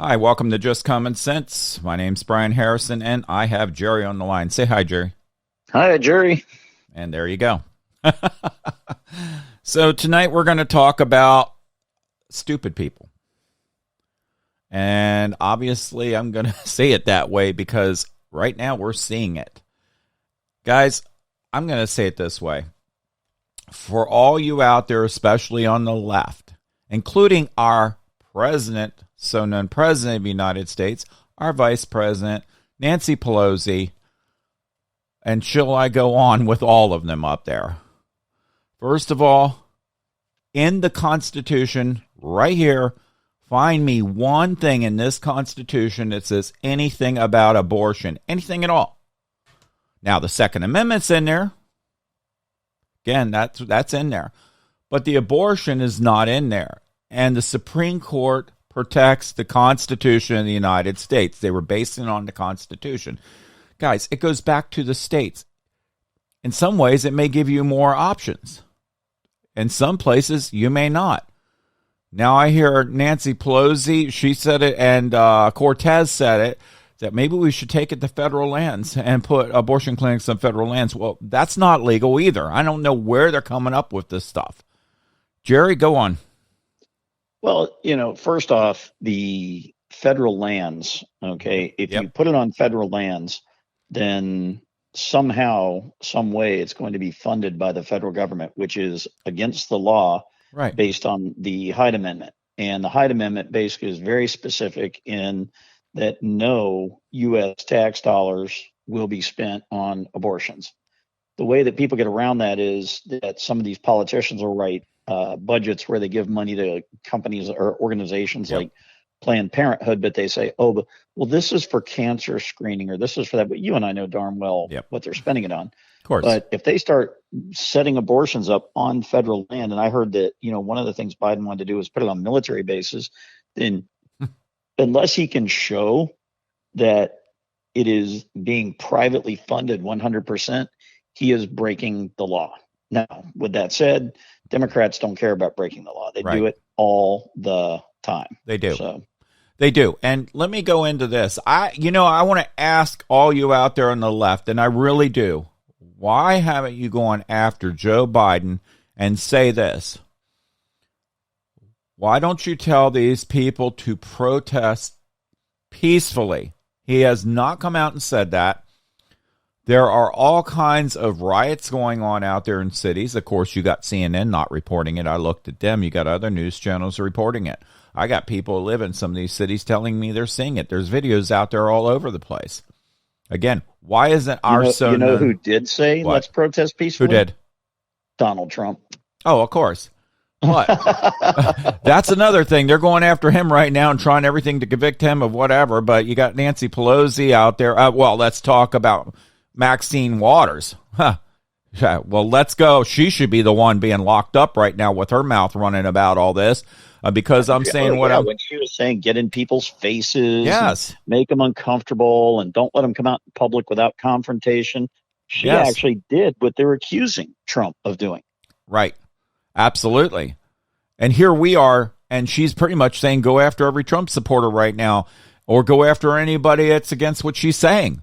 Hi, welcome to Just Common Sense. My name's Brian Harrison, and I have Jerry on the line. Say hi, Jerry. Hi, Jerry. And there you go. So tonight we're going to talk about stupid people. And obviously I'm going to say it that way because right now we're seeing it. Guys, I'm going to say it this way. For all you out there, especially on the left, including our president, so-known president of the United States, our vice president, Nancy Pelosi, and shall I go on with all of them up there? First of all, in the Constitution, right here, find me one thing in this Constitution that says anything about abortion, anything at all. Now, the Second Amendment's in there. Again, that's in there. But the abortion is not in there. And the Supreme Court protects the Constitution of the United States. They were basing it on the Constitution. Guys, it goes back to the states. In some ways, it may give you more options. In some places, you may not. Now I hear Nancy Pelosi, she said it, and Cortez said it, that maybe we should take it to federal lands and put abortion clinics on federal lands. Well, that's not legal either. I don't know where they're coming up with this stuff. Jerry, go on. Well, first off, the federal lands, okay, if you put it on federal lands, then somehow, some way, it's going to be funded by the federal government, which is against the law, right, based on the Hyde Amendment. And the Hyde Amendment basically is very specific in that no U.S. tax dollars will be spent on abortions. The way that people get around that is that some of these politicians will write budgets where they give money to companies or organizations like Planned Parenthood, but they say, well, this is for cancer screening or this is for that. But you and I know darn well what they're spending it on. Of course. But if they start setting abortions up on federal land, and I heard that, one of the things Biden wanted to do was put it on military bases, then unless he can show that it is being privately funded 100%, he is breaking the law. Now, with that said, Democrats don't care about breaking the law. They do it all the time. They do. So. They do. And let me go into this. I want to ask all you out there on the left, and I really do. Why haven't you gone after Joe Biden and say this? Why don't you tell these people to protest peacefully? He has not come out and said that. There are all kinds of riots going on out there in cities. Of course, you got CNN not reporting it. I looked at them. You got other news channels reporting it. I got people who live in some of these cities telling me they're seeing it. There's videos out there all over the place. Again, why isn't our You know who did say let's protest peacefully? Who did? Donald Trump. Oh, of course. But that's another thing. They're going after him right now and trying everything to convict him of whatever. But you got Nancy Pelosi out there. Let's talk about Maxine Waters. Huh. Well, let's go. She should be the one being locked up right now with her mouth running about all this because I'm saying when she was saying get in people's faces, make them uncomfortable and don't let them come out in public without confrontation. She actually did what they're accusing Trump of doing. Right. Absolutely. And here we are, and she's pretty much saying go after every Trump supporter right now or go after anybody that's against what she's saying.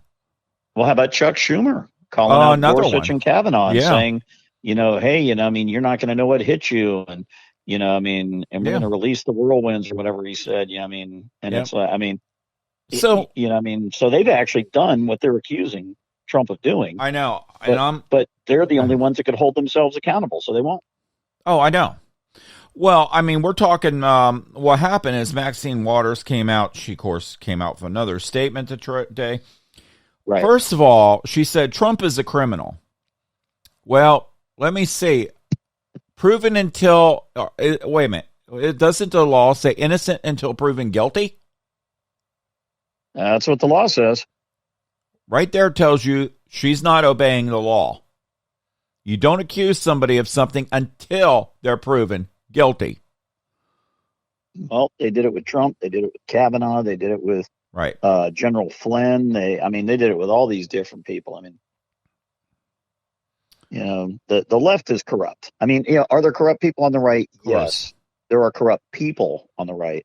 Well, how about Chuck Schumer calling out Gorsuch and Kavanaugh and saying, hey, you're not going to know what hit you. And, and we're going to release the whirlwinds or whatever he said. It's like, so they've actually done what they're accusing Trump of doing. I know. But they're the only ones that could hold themselves accountable. So they won't. Oh, I know. Well, we're talking, what happened is Maxine Waters came out. She, of course, came out with another statement today. Right. First of all, she said Trump is a criminal. Well, let me see. Proven until, wait a minute. Doesn't the law say innocent until proven guilty? That's what the law says. Right there tells you she's not obeying the law. You don't accuse somebody of something until they're proven guilty. Well, they did it with Trump. They did it with Kavanaugh. They did it with General Flynn. They did it with all these different people. The left is corrupt. Are there corrupt people on the right? Yes, there are corrupt people on the right,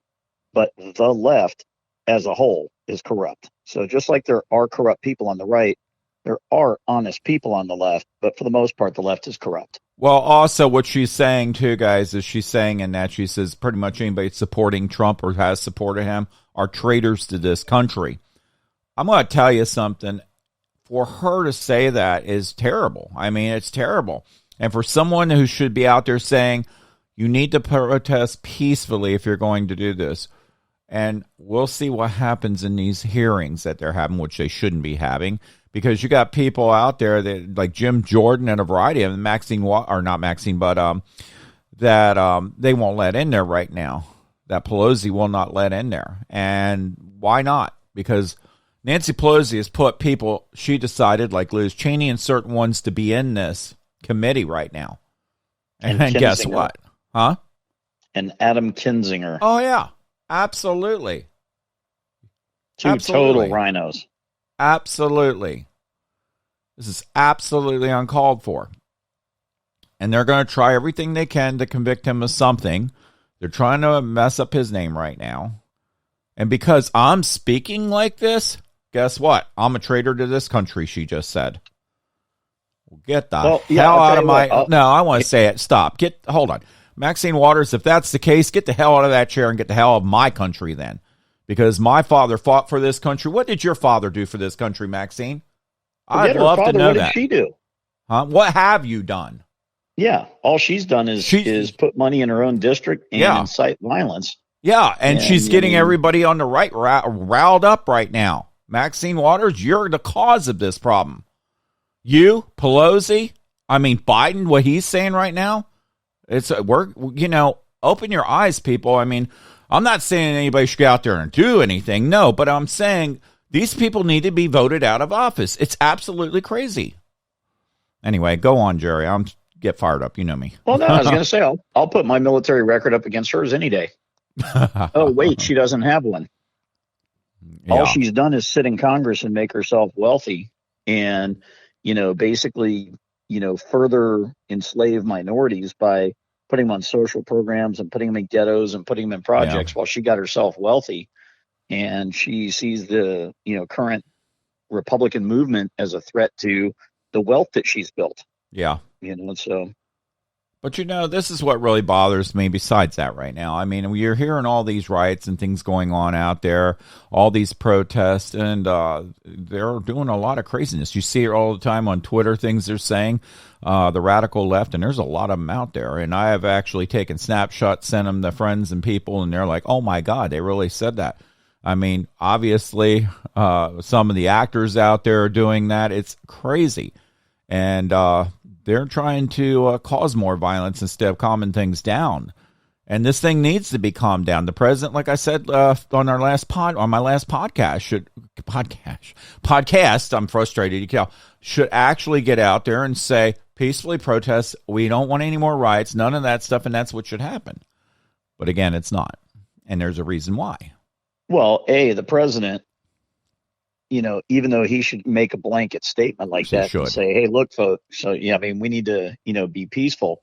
but the left as a whole is corrupt. So just like there are corrupt people on the right, there are honest people on the left, but for the most part, the left is corrupt. Well, also what she's saying too, guys, is she's saying in that she says pretty much anybody supporting Trump or has supported him are traitors to this country. I'm going to tell you something. For her to say that is terrible. I mean, it's terrible. And for someone who should be out there saying, you need to protest peacefully if you're going to do this. And we'll see what happens in these hearings that they're having, which they shouldn't be having, because you got people out there that like Jim Jordan and a variety of them, that they won't let in there right now. That Pelosi will not let in there. And why not? Because Nancy Pelosi has put people she decided, like Liz Cheney and certain ones, to be in this committee right now. And guess what? Huh? And Adam Kinzinger. Oh, yeah. Absolutely. Two total rhinos. Absolutely. This is absolutely uncalled for. And they're going to try everything they can to convict him of something. They're trying to mess up his name right now. And because I'm speaking like this, guess what? I'm a traitor to this country, she just said. Well, get the hell out of my... No, I want to say it. Stop. Hold on. Maxine Waters, if that's the case, get the hell out of that chair and get the hell out of my country then. Because my father fought for this country. What did your father do for this country, Maxine? I'd love to know that. What did she do? Huh? What have you done? Yeah, all she's done is put money in her own district and incite violence. Yeah, and she's getting everybody on the right riled up right now. Maxine Waters, you're the cause of this problem. You, Pelosi, Biden, what he's saying right now, open your eyes, people. I'm not saying anybody should go out there and do anything. No, but I'm saying these people need to be voted out of office. It's absolutely crazy. Anyway, go on, Jerry. I'm get fired up. You know me. Well, no, I was going to say, I'll put my military record up against hers any day. Oh, wait, she doesn't have one. Yeah. All she's done is sit in Congress and make herself wealthy and, basically, further enslave minorities by putting them on social programs and putting them in ghettos and putting them in projects while she got herself wealthy. And she sees the, current Republican movement as a threat to the wealth that she's built. Yeah. So. But, this is what really bothers me besides that right now. You're hearing all these riots and things going on out there, all these protests, and they're doing a lot of craziness. You see it all the time on Twitter, things they're saying, the radical left, and there's a lot of them out there. And I have actually taken snapshots, sent them to friends and people, and they're like, oh, my God, they really said that. Obviously, some of the actors out there are doing that. It's crazy. And they're trying to cause more violence instead of calming things down. And this thing needs to be calmed down. The president, like I said on my last podcast, I'm frustrated, you can tell, should actually get out there and say, peacefully protest, we don't want any more riots, none of that stuff, and that's what should happen. But again, it's not. And there's a reason why. Well, the president, even though he should make a blanket statement like that and say, hey, look, folks, so, we need to, be peaceful.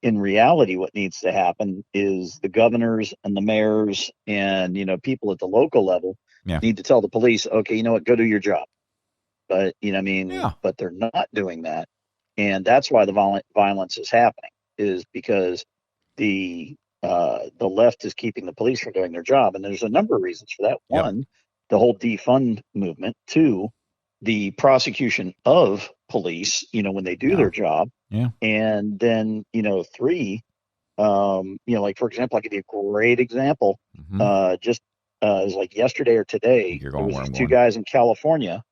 In reality, what needs to happen is the governors and the mayors and, people at the local level need to tell the police, okay, go do your job. But, but they're not doing that. And that's why the violence is happening, is because the left is keeping the police from doing their job. And there's a number of reasons for that. One, the whole defund movement. Two, the prosecution of police, when they do their job. Yeah. And then, three, like, for example, I'll give you a great example. It was like yesterday or today, there was these two guys in California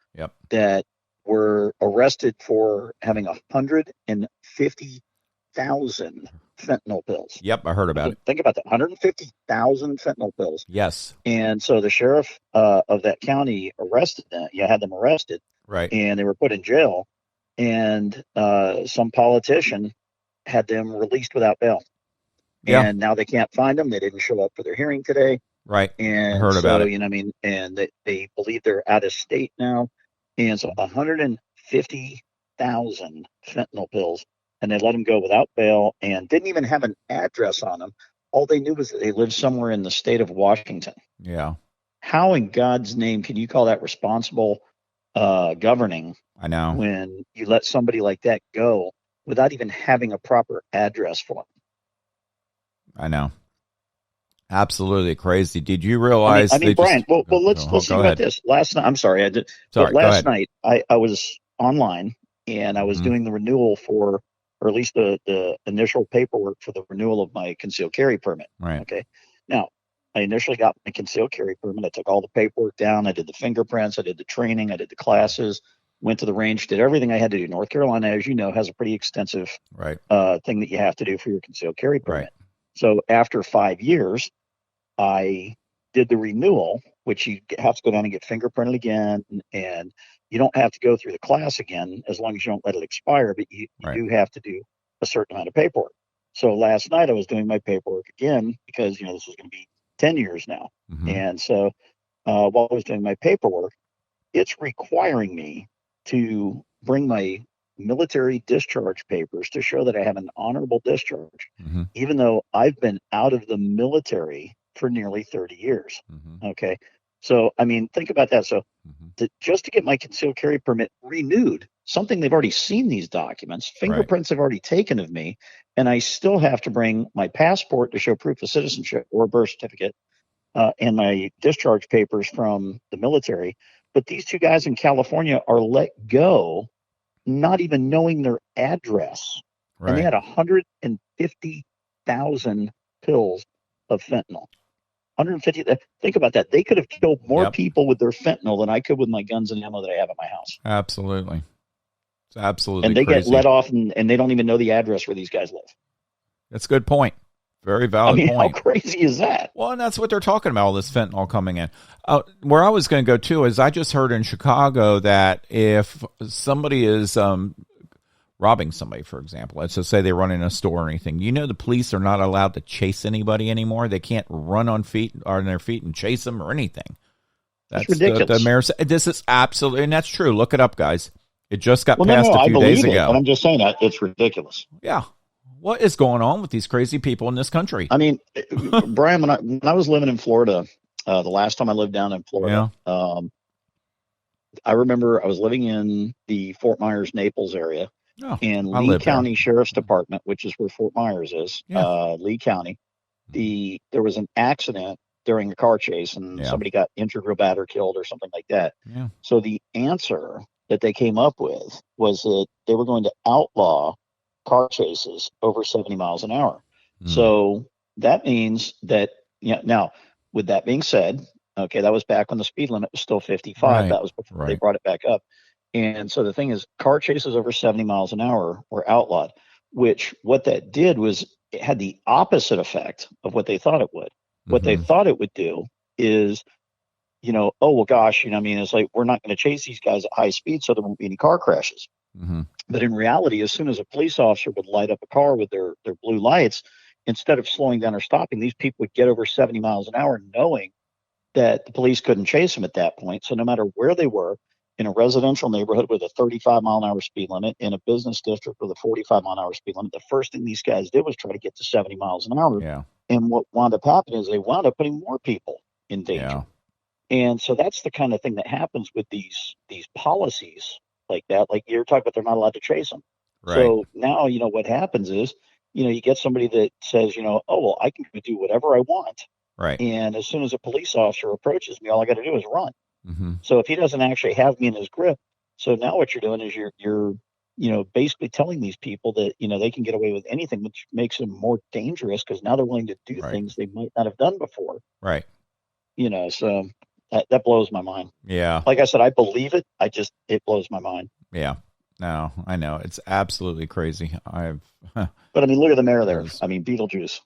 that were arrested for having 150,000 fentanyl pills. Yep, I heard about it. Think about that, 150,000 fentanyl pills. Yes. And so the sheriff of that county arrested them. Had them arrested. Right. And they were put in jail. And some politician had them released without bail. Yeah. And now they can't find them. They didn't show up for their hearing today. Right. And I heard about it. And they believe they're out of state now. And so 150,000 fentanyl pills. And they let them go without bail and didn't even have an address on them. All they knew was that they lived somewhere in the state of Washington. Yeah. how in God's name can you call that responsible governing I know. when you let somebody like that go without even having a proper address for them? I know. Absolutely crazy. Did you realize I mean, they Brian. just Well, let's go think about ahead. this. Last night, I'm sorry, I did, but Sorry, go last ahead. night I was online and I was Mhm. doing the renewal for, or at least the initial paperwork for the renewal of my concealed carry permit. Right. Okay. Now, I initially got my concealed carry permit. I took all the paperwork down. I did the fingerprints. I did the training. I did the classes. Went to the range. Did everything I had to do. North Carolina, as you know, has a pretty extensive Right. thing that you have to do for your concealed carry Right. permit. So after 5 years, I did the renewal, which you have to go down and get fingerprinted again, and you don't have to go through the class again as long as you don't let it expire, but you Right. do have to do a certain amount of paperwork. So last night I was doing my paperwork again because this is going to be 10 years now. Mm-hmm. And so while I was doing my paperwork, it's requiring me to bring my military discharge papers to show that I have an honorable discharge, Mm-hmm. even though I've been out of the military for nearly 30 years. Mm-hmm. Okay. So, I mean, think about that. So, Mm-hmm. just to get my concealed carry permit renewed, something they've already seen these documents, Right. fingerprints have already taken of me, and I still have to bring my passport to show proof of citizenship or birth certificate and my discharge papers from the military. But these two guys in California are let go, not even knowing their address. And they Right. had 150,000 pills of fentanyl. 150. Think about that. They could have killed more Yep. people with their fentanyl than I could with my guns and ammo that I have at my house. Absolutely. It's absolutely And they get crazy. let off and they don't even know the address where these guys live. That's a good point. Very I valid mean, how point. crazy is that? Well, and that's what they're talking about, all this fentanyl coming in. Where I was going to go, too, is I just heard in Chicago that if somebody is robbing somebody, for example, let's just say they run in a store or anything, the police are not allowed to chase anybody anymore. They can't run on their feet and chase them or anything. That's That's the ridiculous. mayor said. This is absolutely, and that's true. Look it up, guys. It just got Well, passed no, a I few days believe it, but ago. I'm just saying that it's ridiculous. Yeah. What is going on with these crazy people in this country? I mean, Brian, when I was living in Florida, the last time I lived down in Florida, I remember I was living in the Fort Myers, Naples area, Oh, and I Lee live there. County Sheriff's Department, which is where Fort Myers is, Yeah. Lee County. There was an accident during a car chase, and somebody got injured real bad or killed or something like that. Yeah. So the answer that they came up with was that they were going to outlaw car chases over 70 miles an hour. So that means that, now, with that being said, okay, that was back when the speed limit was still 55. Right. That was before they Right. brought it back up. And so the thing is, car chases over 70 miles an hour were outlawed, which what that did was it had the opposite effect of what they thought it would. What they thought it would do is, oh, well, gosh, I mean, it's like, we're not going to chase these guys at high speed so there won't be any car crashes. But in reality, as soon as a police officer would light up a car with their blue lights, instead of slowing down or stopping, these people would get over 70 miles an hour knowing that the police couldn't chase them at that point. So no matter where they were, in a residential neighborhood with a 35-mile-an-hour speed limit, in a business district with a 45-mile-an-hour speed limit, the first thing these guys did was try to get to 70 miles an hour. Yeah. And what wound up happening is they wound up putting more people in danger. Yeah. And so that's the kind of thing that happens with these policies like that. Like you're talking about, they're not allowed to chase them. Right. So now, what happens is, you get somebody that says, oh, well, I can do whatever I want. Right. And as soon as a police officer approaches me, all I got to do is run. Mm-hmm. So if he doesn't actually have me in his grip, so now what you're doing is you're basically telling these people that, they can get away with anything, which makes them more dangerous because now they're willing to do things they might not have done before. Right. So that blows my mind. Yeah. Like I said, I believe it. It blows my mind. Yeah. No, I know. It's absolutely crazy. But I mean, look at the mayor there. I mean, Beetlejuice.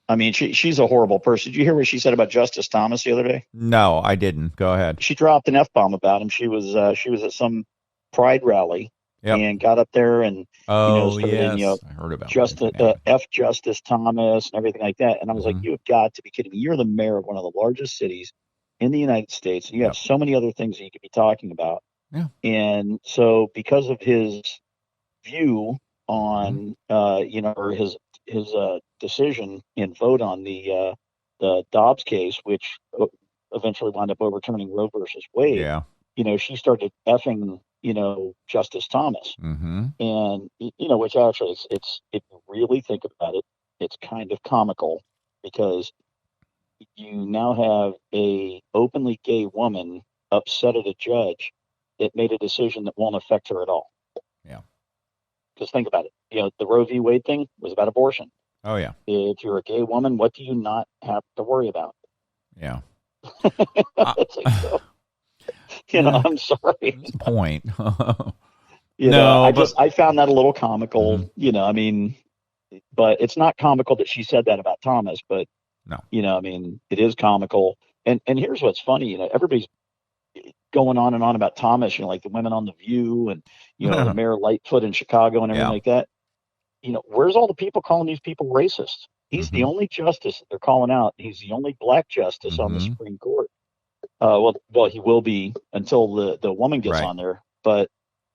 I mean, she's a horrible person. Did you hear what she said about Justice Thomas the other day? No, I didn't. Go ahead. She dropped an F-bomb about him. She was at some pride rally and got up there and yes, I heard about Justice Thomas and everything like that. And I was like, you have got to be kidding me. You're the mayor of one of the largest cities in the United States, and you have so many other things that you could be talking about. Yeah. And so because of his view on or his decision and vote on the the Dobbs case, which eventually wound up overturning Roe versus Wade, Yeah. she started effing, Justice Thomas. Mm-hmm. And, which actually it's if you really think about it, it's kind of comical because you now have a openly gay woman upset at a judge that made a decision that won't affect her at all. Yeah. Because think about it. The Roe v. Wade thing was about abortion. Oh, yeah. If you're a gay woman, what do you not have to worry about? Yeah. I'm sorry. Point. I found that a little comical. Mm-hmm. But it's not comical that she said that about Thomas. But no, it is comical. And here's what's funny. Everybody's going on and on about Thomas. Like the women on The View and the Mayor Lightfoot in Chicago and everything like that. Where's all the people calling these people racist? He's the only justice that they're calling out. He's the only black justice on the Supreme Court. Well, he will be until the woman gets on there. But,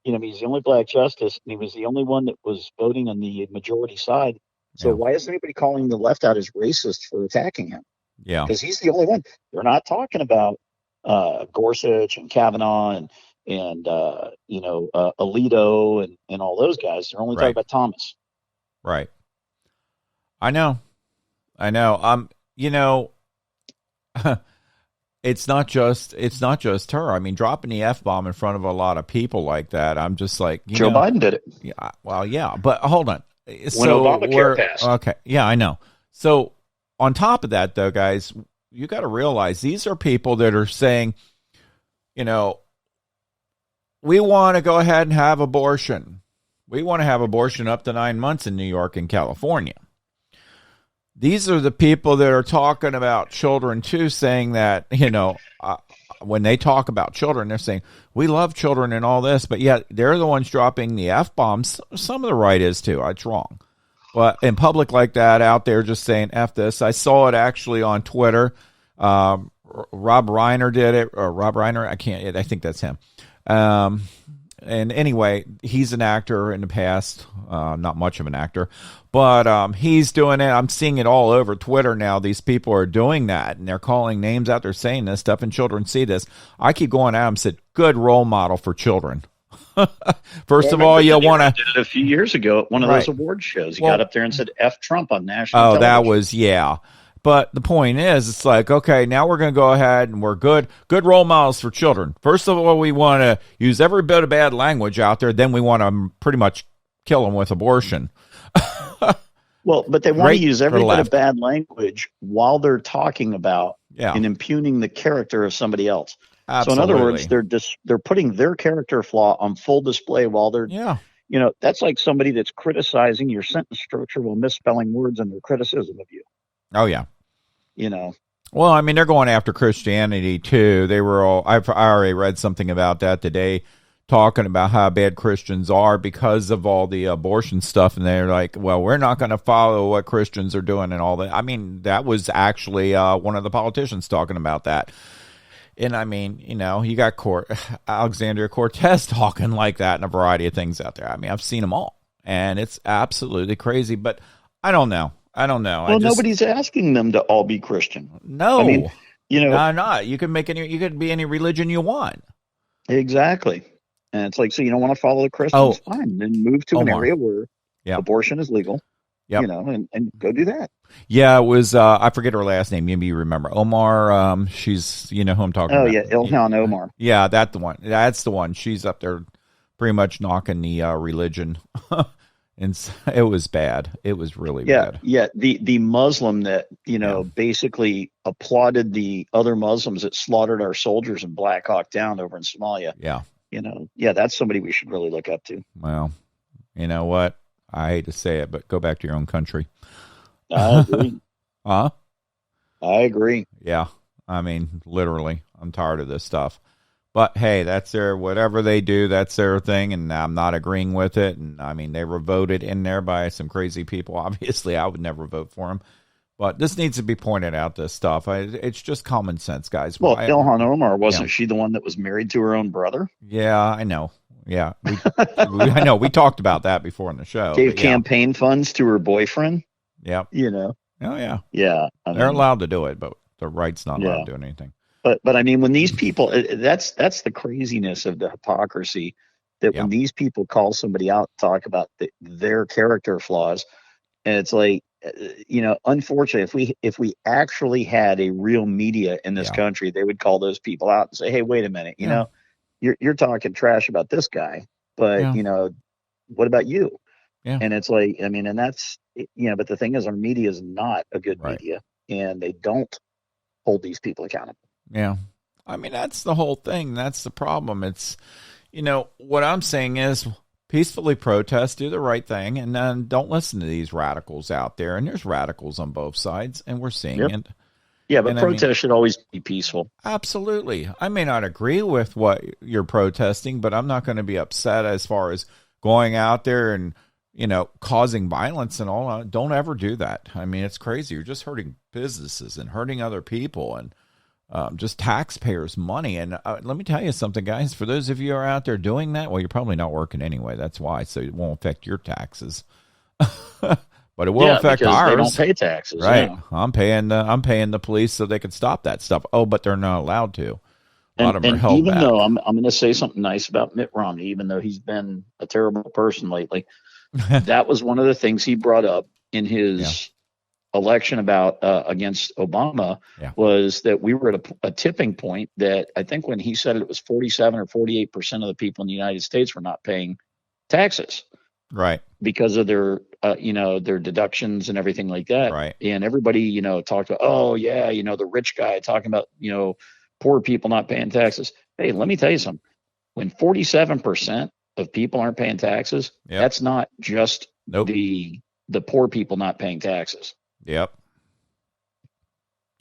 he's the only black justice, and he was the only one that was voting on the majority side. So why is anybody calling the left out as racist for attacking him? Yeah. Because he's the only one. They're not talking about Gorsuch and Kavanaugh and Alito and all those guys. They're only talking about Thomas. Right. I know. It's not just her. I mean, dropping the F-bomb in front of a lot of people like that, I'm just like, Joe Biden did it. Yeah. Well, yeah, but hold on. When Obamacare passed. Okay. Yeah, I know. So on top of that, though, guys, you got to realize these are people that are saying, we want to go ahead and have abortion. We want to have abortion up to 9 months in New York and California. These are the people that are talking about children too, saying that, when they talk about children, they're saying, we love children and all this, but yet they're the ones dropping the F-bombs. Some of the right is too. It's wrong. But in public like that, out there just saying F this. I saw it actually on Twitter. Rob Reiner did it, or Rob Reiner. I think that's him. And anyway, he's an actor in the past, not much of an actor, but he's doing it. I'm seeing it all over Twitter now. These people are doing that, and they're calling names out. They're saying this stuff, and children see this. I keep going at him, said, good role model for children. First of all, you want to... did it a few years ago at one of those award shows. He got up there and said, F Trump on national television. That was, yeah. But the point is, it's like, okay, now we're going to go ahead and we're good role models for children. First of all, we want to use every bit of bad language out there. Then we want to pretty much kill them with abortion. Well, but they want to use every bit of bad language while they're talking about and impugning the character of somebody else. Absolutely. So in other words, they're putting their character flaw on full display while they're, that's like somebody that's criticizing your sentence structure while misspelling words in their criticism of you. Oh, yeah. Well, I mean, they're going after Christianity, too. They were all, I already read something about that today, talking about how bad Christians are because of all the abortion stuff. And they're like, well, we're not going to follow what Christians are doing and all that. I mean, that was actually one of the politicians talking about that. And I mean, you got Alexandria Cortez talking like that and a variety of things out there. I mean, I've seen them all, and it's absolutely crazy, but I don't know. Well, nobody's asking them to all be Christian. No. I mean, not. You can you could be any religion you want. Exactly. And it's like, so you don't want to follow the Christians? Fine. Then move to an area where abortion is legal. Yep. And go do that. Yeah, it was, I forget her last name. Maybe you remember. Omar, she's, who I'm talking about. Oh, yeah, Ilhan Omar. Yeah, that's the one. That's the one. She's up there pretty much knocking the religion. And it was bad. It was really bad. Yeah, the Muslim that, basically applauded the other Muslims that slaughtered our soldiers in Black Hawk Down over in Somalia. Yeah. That's somebody we should really look up to. Well, you know what? I hate to say it, but go back to your own country. I agree. Huh? I agree. Yeah. I mean, literally, I'm tired of this stuff. But hey, that's whatever they do, that's their thing, and I'm not agreeing with it. And I mean, they were voted in there by some crazy people. Obviously, I would never vote for them. But this needs to be pointed out, this stuff. It's just common sense, guys. Well, Ilhan Omar, wasn't she the one that was married to her own brother? Yeah, I know. Yeah, I know. We talked about that before in the show. Gave campaign funds to her boyfriend. Yep. Oh yeah, Yeah, I they're mean, allowed to do it, but the right's not allowed yeah. to do anything. But I mean, when these people, that's the craziness of the hypocrisy. That Yeah, when these people call somebody out, talk about their character flaws, and it's like, unfortunately, if we actually had a real media in this yeah, country, they would call those people out and say, "Hey, wait a minute, yeah, you're talking trash about this guy, but yeah, what about you?" yeah. And it's like, I mean, and that's, but the thing is, our media is not a good Right. media, and they don't hold these people accountable. Yeah. I mean, that's the whole thing. That's the problem. It's, what I'm saying is peacefully protest, do the right thing, and then don't listen to these radicals out there. And there's radicals on both sides, and we're seeing Yep. it. Yeah, but And I mean, protest should always be peaceful. absolutely. I may not agree with what you're protesting, but I'm not going to be upset as far as going out there and, causing violence and all. Don't ever do that. I mean, it's crazy. You're just hurting businesses and hurting other people and just taxpayers' money. And let me tell you something, guys. For those of you who are out there doing that, well, you're probably not working anyway. That's why. So it won't affect your taxes. But it will affect because ours. they don't pay taxes. Right. Yeah. I'm paying the police so they can stop that stuff. Oh, but they're not allowed to. A lot of them are And held even back. though I'm going to say something nice about Mitt Romney, even though he's been a terrible person lately, that was one of the things he brought up in his election about against Obama, Yeah. was that we were at a tipping point that I think when he said it was 47 or 48% of the people in the United States were not paying taxes Right. because of their their deductions and everything like that. Right. And everybody talked about, oh yeah, the rich guy talking about poor people not paying taxes. Hey, let me tell you something. When 47% of people aren't paying taxes, Yep. that's not just Nope. the poor people not paying taxes. Yep.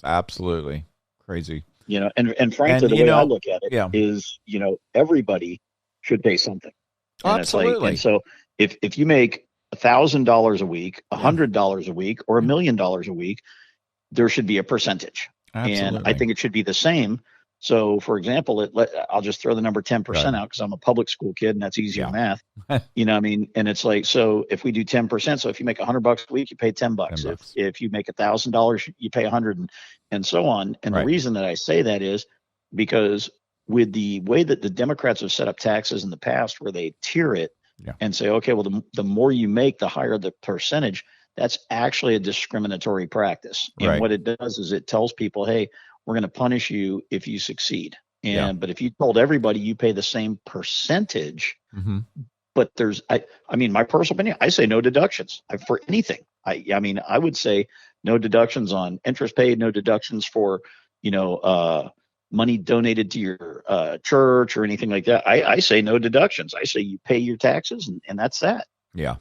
Absolutely. Crazy. And frankly, And, the way I look at it yeah. is, everybody should pay something. And it's like, Absolutely. and so if you make $1,000 a week, $100 a week, or $1 million a week, there should be a percentage. Absolutely. And I think it should be the same. So, for example, I'll just throw the number 10% Right. out because I'm a public school kid and that's easier Yeah. math. I mean, and it's like, so if we do 10%, so if you make $100 a week, you pay $10. $10. If you make $1,000, you pay 100, and so on. And Right. the reason that I say that is because with the way that the Democrats have set up taxes in the past, where they tier it Yeah. and say, okay, well, the more you make, the higher the percentage. That's actually a discriminatory practice. And Right. what it does is it tells people, hey, we're going to punish you if you succeed. Yeah. But if you told everybody you pay the same percentage, Mm-hmm. but I mean, my personal opinion, I say no deductions for anything. I mean, I would say no deductions on interest paid, no deductions for, money donated to your church or anything like that. I say no deductions. I say you pay your taxes and that's that. Yeah.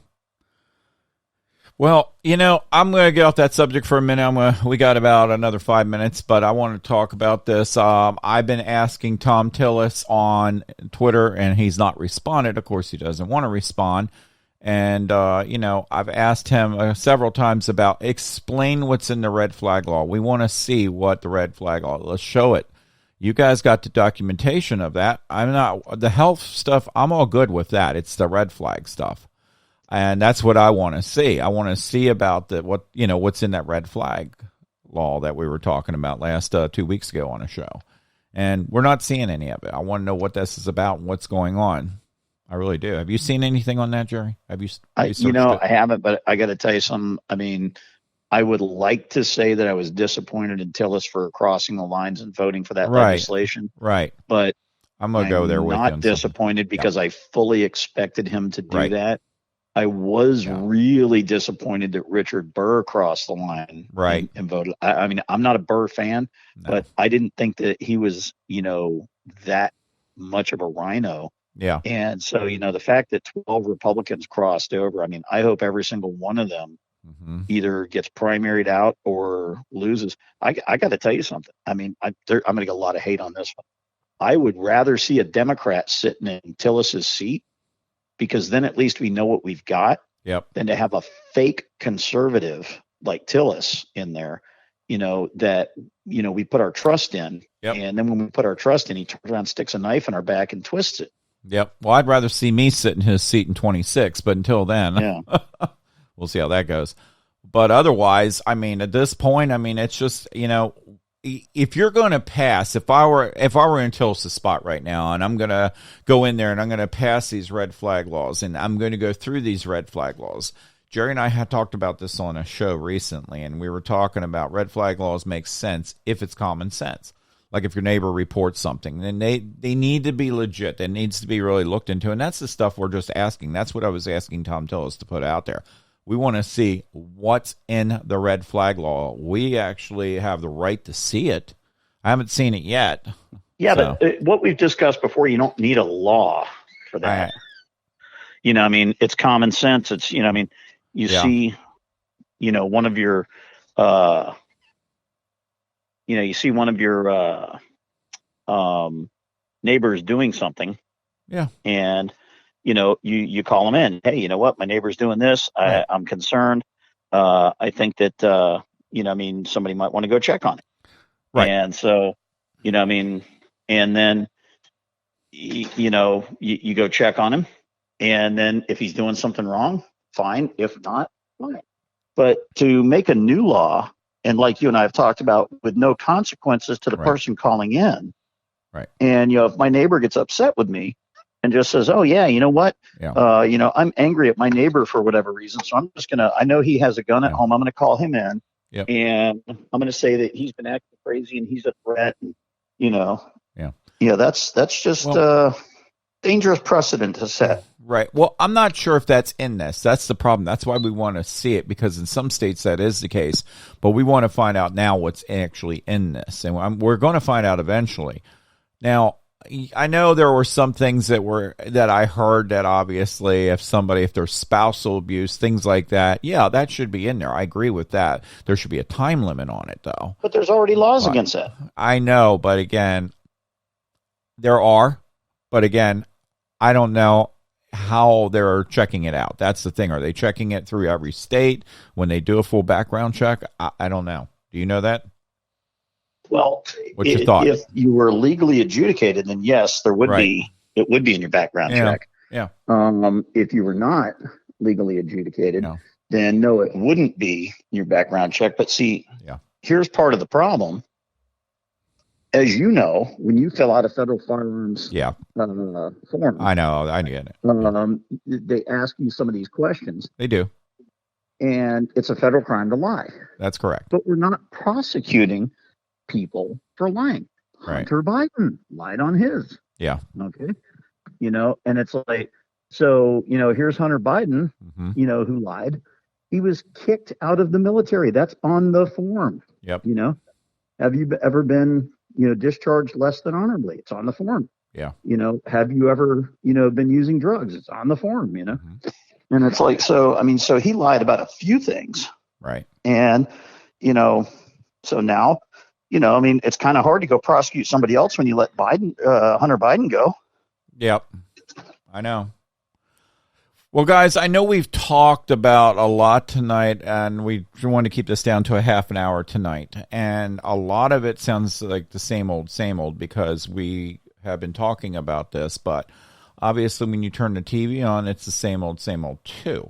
Well, I'm going to get off that subject for a minute. We got about another 5 minutes, but I want to talk about this. I've been asking Tom Tillis on Twitter, and he's not responded. Of course, he doesn't want to respond. And, I've asked him several times about explain what's in the red flag law. We want to see what the red flag law, let's show it. You guys got the documentation of that. I'm not, the health stuff, I'm all good with that. It's the red flag stuff. And that's what I want to see. I want to see about what's in that red flag law that we were talking about last 2 weeks ago on a show. And we're not seeing any of it. I want to know what this is about and what's going on. I really do. Have you seen anything on that, Jerry? Have you searched it? I haven't, but I got to tell you something. I mean, I would like to say that I was disappointed in Tillis for crossing the lines and voting for that legislation. Right. But I'm going to go there with you. Not disappointed because I fully expected him to do that. I was really disappointed that Richard Burr crossed the line and voted. I mean, I'm not a Burr fan, but I didn't think that he was, that much of a rhino. Yeah. And so, the fact that 12 Republicans crossed over, I mean, I hope every single one of them either gets primaried out or loses. I got to tell you something. I mean, I'm going to get a lot of hate on this one. I would rather see a Democrat sitting in Tillis's seat, because then at least we know what we've got, than to have a fake conservative like Tillis in there, that, we put our trust in. And then when we put our trust in, he turns around, sticks a knife in our back and twists it. Yep. Well, I'd rather see me sit in his seat in 26, but until then, we'll see how that goes. But otherwise, I mean, at this point, I mean, it's just, you know, if you're going to pass, if I were in Tulsa spot right now, and I'm going to go in there and I'm going to pass these red flag laws, and I'm going to go through these red flag laws. Jerry and I had talked about this on a show recently, and we were talking about red flag laws make sense if it's common sense. Like if your neighbor reports something, then they need to be legit. That needs to be really looked into, and that's the stuff we're just asking. That's what I was asking Tom Tillis to put out there. We want to see what's in the red flag law. We actually have the right to see it. I haven't seen it yet. Yeah, so. But what we've discussed before, you don't need a law for that. You know, I mean, it's common sense. It's, you know, I mean, you see, you know, one of your, you see one of your neighbors doing something. Yeah. And, you know, you call them in. Hey, you know what? My neighbor's doing this. Right. I'm concerned. I think that, you know, I mean, somebody might want to go check on it. Right. And so, you know, I mean, and then, you know, you go check on him. And then if he's doing something wrong, fine. If not, fine. But to make a new law, and like you and I have talked about, with no consequences to the person calling in. Right. And, you know, if my neighbor gets upset with me, and just says, oh, yeah, you know what? Yeah. You know, I'm angry at my neighbor for whatever reason. So I'm just going to, I know he has a gun at home. I'm going to call him in. Yep. And I'm going to say that he's been acting crazy and he's a threat. And, you know. Yeah. Yeah, that's just dangerous precedent to set. Right. Well, I'm not sure if that's in this. That's the problem. That's why we want to see it, because in some states that is the case. But we want to find out now what's actually in this. And we're going to find out eventually. Now, I know there were some things that I heard that obviously if there's spousal abuse, things like that, yeah, that should be in there. I agree with that. There should be a time limit on it, though. But there's already laws against that. I know, but again, there are. But again, I don't know how they're checking it out. That's the thing. Are they checking it through every state when they do a full background check? I don't know. Do you know that? Well, what's your thought? If you were legally adjudicated, then yes, there would be. It would be in your background check. Yeah. If you were not legally adjudicated, then no, it wouldn't be your background check. But see, here's part of the problem. As you know, when you fill out a federal firearms form, I know, I get it. They ask you some of these questions. They do. And it's a federal crime to lie. That's correct. But we're not prosecuting people for lying. Right. Hunter Biden lied on his. Yeah. Okay. You know, and it's like, so, you know, here's Hunter Biden, you know, who lied. He was kicked out of the military. That's on the form. Yep. You know, have you ever been, you know, discharged less than honorably? It's on the form. Yeah. You know, have you ever, you know, been using drugs? It's on the form, you know. And it's like, so, I mean, so he lied about a few things. Right. And, you know, so now, you know, I mean, it's kind of hard to go prosecute somebody else when you let Hunter Biden go. Yep. I know. Well, guys, I know we've talked about a lot tonight, and we want to keep this down to a half an hour tonight. And a lot of it sounds like the same old, because we have been talking about this. But obviously, when you turn the TV on, it's the same old too,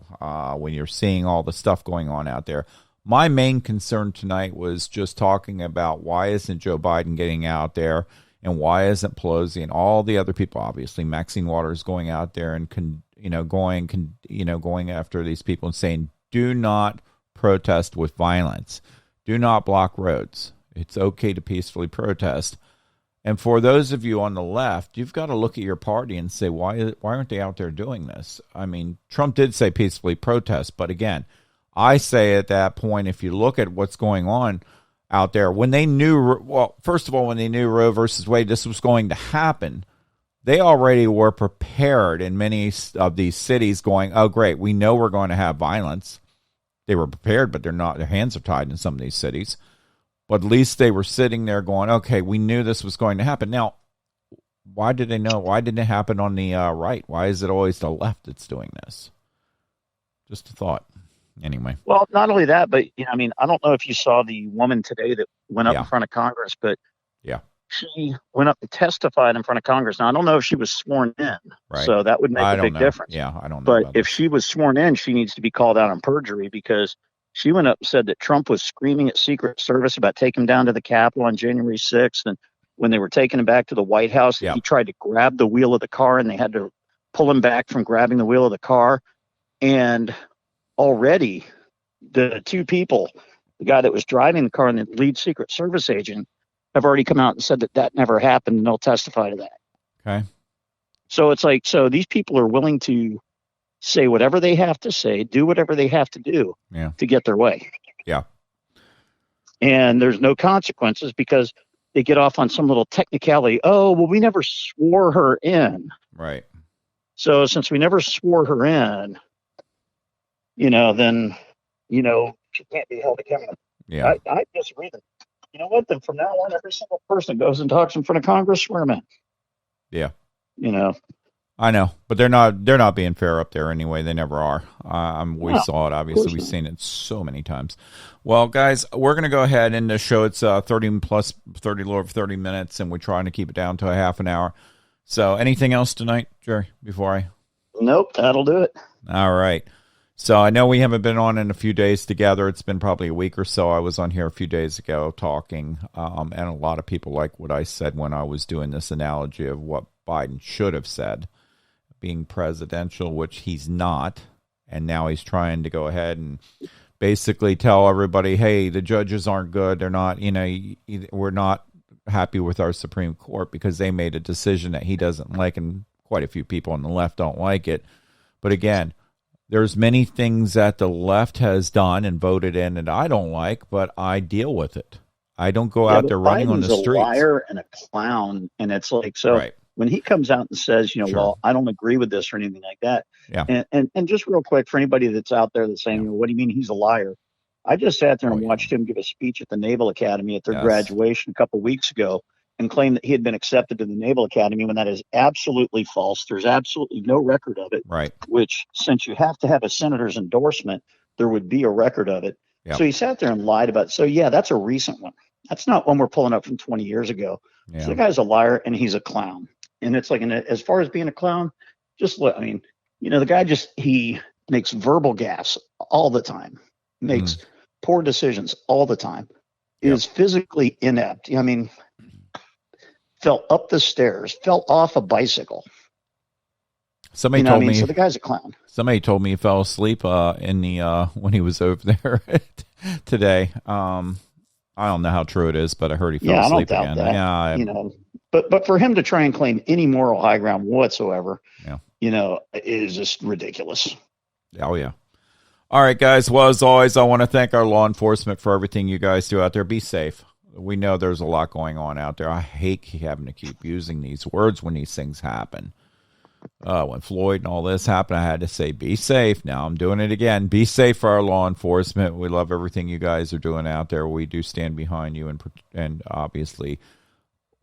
when you're seeing all the stuff going on out there. My main concern tonight was just talking about why isn't Joe Biden getting out there, and why isn't Pelosi and all the other people, obviously Maxine Waters, going out there and going after these people and saying, do not protest with violence, do not block roads. It's okay to peacefully protest. And for those of you on the left, you've got to look at your party and say, why aren't they out there doing this? I mean, Trump did say peacefully protest, but again, I say at that point, if you look at what's going on out there, when they knew, well, first of all, when they knew Roe versus Wade, this was going to happen, they already were prepared in many of these cities going, oh, great, we know we're going to have violence. They were prepared, but they're not, their hands are tied in some of these cities. But at least they were sitting there going, okay, we knew this was going to happen. Now, why did they know? Why didn't it happen on the right? Why is it always the left that's doing this? Just a thought. Anyway. Well, not only that, but, you know, I mean, I don't know if you saw the woman today that went up in front of Congress, but she went up and testified in front of Congress. Now, I don't know if she was sworn in, so that would make a big difference. Yeah, I don't know. But if she was sworn in, she needs to be called out on perjury, because She went up and said that Trump was screaming at Secret Service about taking him down to the Capitol on January 6th. And when they were taking him back to the White House, Yeah. he tried to grab the wheel of the car and they had to pull him back from grabbing the wheel of the car. And already the two people, the guy that was driving the car and the lead Secret Service agent, have already come out and said that that never happened, and they'll testify to that. Okay. So it's like, so these people are willing to say whatever they have to say, do whatever they have to do to get their way. Yeah. And there's no consequences because they get off on some little technicality. Oh, well, we never swore her in. Right. So since we never swore her in, then, she can't be held accountable. Yeah. I disagree. You know what? Then from now on, every single person goes and talks in front of Congress, swear them in. Yeah. I know, but they're not being fair up there anyway. They never are. We saw it. Obviously, we've seen it so many times. Well, guys, we're going to go ahead and the show. It's 30 minutes, and we're trying to keep it down to a half an hour. So anything else tonight, Jerry, before I? Nope, that'll do it. All right. So I know we haven't been on in a few days together. It's been probably a week or so. I was on here a few days ago talking, and a lot of people like what I said when I was doing this analogy of what Biden should have said, being presidential, which he's not. And now he's trying to go ahead and basically tell everybody, hey, the judges aren't good. They're not, we're not happy with our Supreme Court because they made a decision that he doesn't like, and quite a few people on the left don't like it. But again, there's many things that the left has done and voted in that I don't like, but I deal with it. I don't go out there running on the streets. Biden's a liar and a clown, and it's like, so right. When he comes out and says, Sure. well, I don't agree with this or anything like that. Yeah. And just real quick, for anybody that's out there that's saying, what do you mean he's a liar? I just sat there and watched him give a speech at the Naval Academy at their graduation a couple of weeks ago and claim that he had been accepted to the Naval Academy when that is absolutely false. There's absolutely no record of it. Right. Which, since you have to have a senator's endorsement, there would be a record of it. Yep. So he sat there and lied about it. So, yeah, that's a recent one. That's not one we're pulling up from 20 years ago. Yeah. So the guy's a liar and he's a clown. And it's like, as far as being a clown, just look, the guy he makes verbal gaffes all the time, makes poor decisions all the time, is physically inept. Fell up the stairs, fell off a bicycle. Somebody told me. So the guy's a clown. Somebody told me he fell asleep in the when he was over there today. I don't know how true it is, but I heard he fell asleep again. That. Yeah, but for him to try and claim any moral high ground whatsoever, is just ridiculous. Oh yeah. All right, guys. Well, as always, I want to thank our law enforcement for everything you guys do out there. Be safe. We know there's a lot going on out there. I hate having to keep using these words when these things happen. When Floyd and all this happened, I had to say, be safe. Now I'm doing it again. Be safe for our law enforcement. We love everything you guys are doing out there. We do stand behind you, and obviously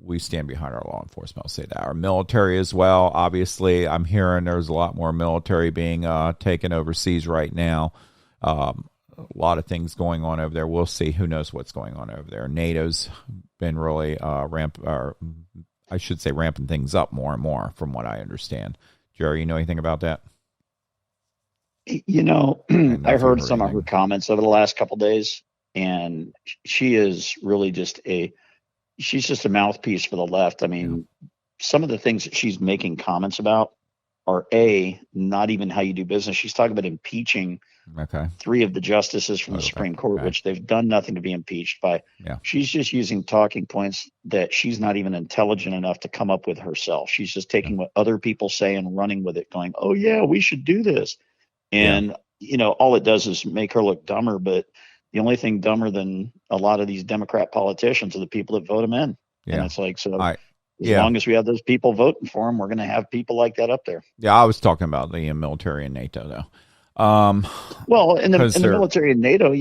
we stand behind our law enforcement. I'll say that. Our military as well. Obviously, I'm hearing there's a lot more military being taken overseas right now. A lot of things going on over there. We'll see. Who knows what's going on over there. NATO's been really ramping things up more and more from what I understand. Jerry, you know anything about that? I heard some of her comments over the last couple of days, and she is really she's just a mouthpiece for the left. Some of the things that she's making comments about are not even how you do business. She's talking about impeaching 3 of the justices from the Supreme Court, which they've done nothing to be impeached by. Yeah. She's just using talking points that she's not even intelligent enough to come up with herself. She's just taking what other people say and running with it, going, oh, yeah, we should do this. And, all it does is make her look dumber. But the only thing dumber than a lot of these Democrat politicians are the people that vote them in. Yeah. And it's like, so as long as we have those people voting for them, we're going to have people like that up there. Yeah, I was talking about the military and NATO, though. Well, in the military and NATO, if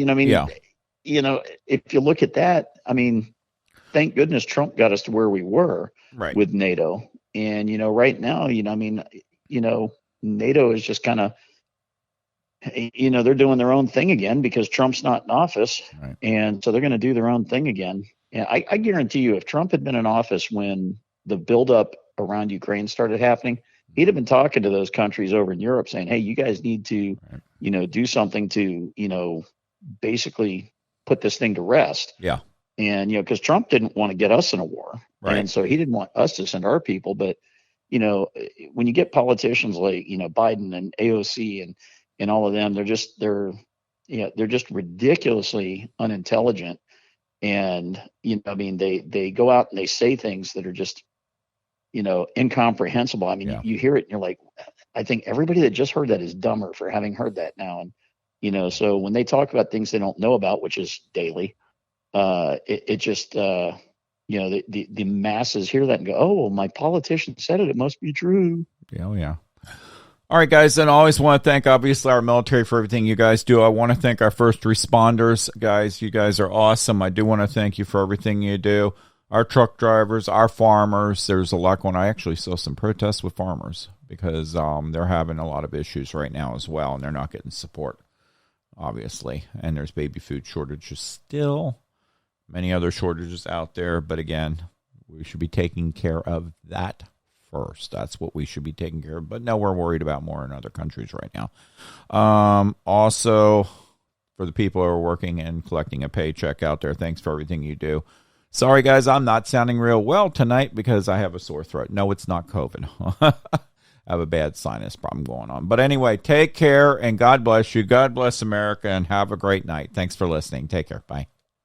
you look at that, thank goodness Trump got us to where we were with NATO. And, right now, NATO is just kind of, they're doing their own thing again because Trump's not in office. Right. And so they're going to do their own thing again. And I guarantee you, if Trump had been in office when the buildup around Ukraine started happening, he'd have been talking to those countries over in Europe saying, hey, you guys need to, do something to, basically put this thing to rest. Yeah. And, because Trump didn't want to get us in a war. Right. And so he didn't want us to send our people. But, when you get politicians like, Biden and AOC and all of them, they're just ridiculously unintelligent. And, they go out and they say things that are just, incomprehensible. I mean, you hear it and you're like, I think everybody that just heard that is dumber for having heard that now. And, so when they talk about things they don't know about, which is daily, it just, the masses hear that and go, oh, well, my politician said it. It must be true. Yeah. Yeah. All right, guys. And I always want to thank, obviously, our military for everything you guys do. I want to thank our first responders. Guys, you guys are awesome. I do want to thank you for everything you do. Our truck drivers, our farmers. There's a lot going on. I actually saw some protests with farmers because they're having a lot of issues right now as well, and they're not getting support, obviously. And there's baby food shortages still. Many other shortages out there. But again, we should be taking care of that first. That's what we should be taking care of. But no, we're worried about more in other countries right now. Also, for the people who are working and collecting a paycheck out there, thanks for everything you do. Sorry, guys, I'm not sounding real well tonight because I have a sore throat. No, it's not COVID. I have a bad sinus problem going on. But anyway, take care and God bless you. God bless America and have a great night. Thanks for listening. Take care. Bye.